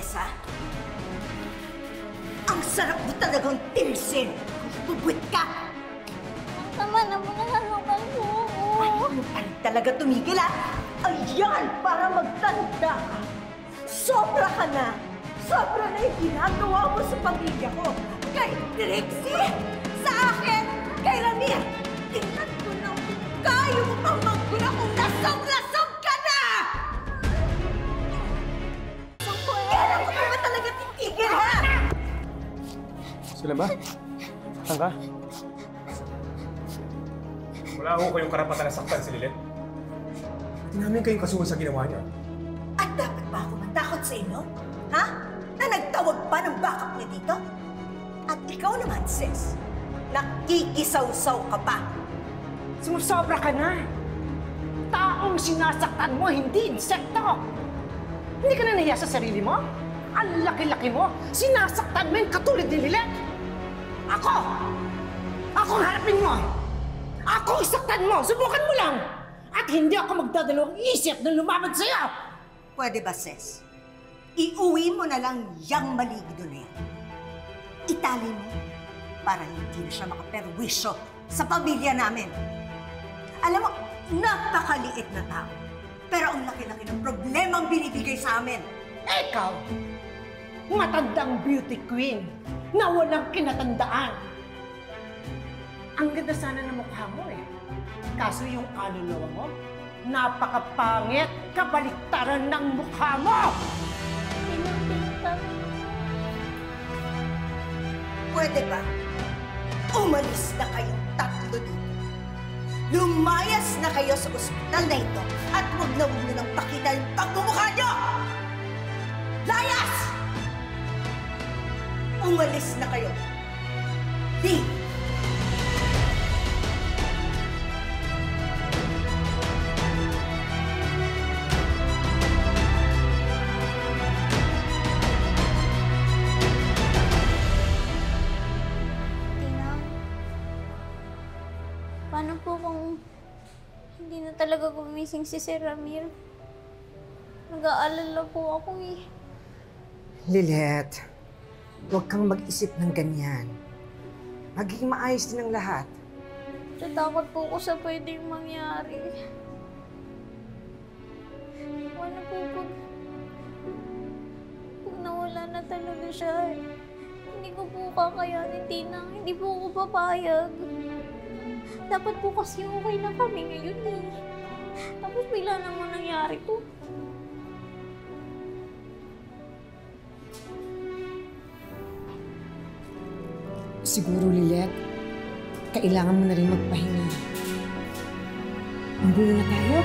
Tessa. Ang sarap mo talagang tirisin. Bubwit ka. Tama naman, nalungal po ako. Ay, talaga tumigil, ha? Ayan, para magtanda ka. Sobra ka na. Sobra na yung ginagawa mo sa pamilya ko. Kay Trixie, sa akin, kay Ramir. Tingnan ko na kayo mo pang maggula kung lasog-lasog ka na! Kailan ko pa talaga titigil, ha? Sila ba? Saan ka? Wala ako kayong karapatan na saktan si Lilet. Hindi namin kayong kasuhan sa ginawa niya. At dapat ba ako matakot sa inyo? Ha? Na nagtawag pa ng backup niya dito? At ikaw naman, sis, nakikisaw-saw ka pa. Sumusobra ka na. Taong sinasaktan mo, hindi insekto. Hindi ka na nahiya sa sarili mo? Ang laki-laki mo, sinasaktan mo yung katulad ni Lilet. Ako! Ako ang harapin mo! Ako isaktan mo! Subukan mo lang! At hindi ako magdadalawang isip na lumaban sa'yo! Pwede ba, sis? Iuwi mo na lang yang maligido na yan. Itali mo para hindi na siya makaperwisyo sa pamilya namin. Alam mo, napakaliit na tao. Pero ang laki-laki ng problemang binibigay sa amin. Ikaw, matandang beauty queen na walang kinatandaan. Ang ganda sana ng mukha mo eh. Kaso yung kaluluwa mo, napakapangit, kabaliktaran ng mukha mo! Pwede ba? Umalis na kayong tatlo dito. Lumayas na kayo sa ospital na ito at huwag na nang pakita yung pagmumukha nyo! Layas! Umalis na kayo. Leave! Paano po kung hindi na talaga gumising si Sir Ramir? Nag-aalala po ako eh. Lilet, huwag kang mag-isip ng ganyan. Magiging maayos din ang lahat. Tatakot po ko sa pwedeng mangyari. Paano po pag nawala na talaga siya? Hindi ko po kakayanin, Tina. Hindi po ako papayag. Dapat po kasi okay na kami ngayon eh. Tapos bigla naman nangyari to. Siguro, Lilet, kailangan mo na rin magpahinga. Magulo na tayo?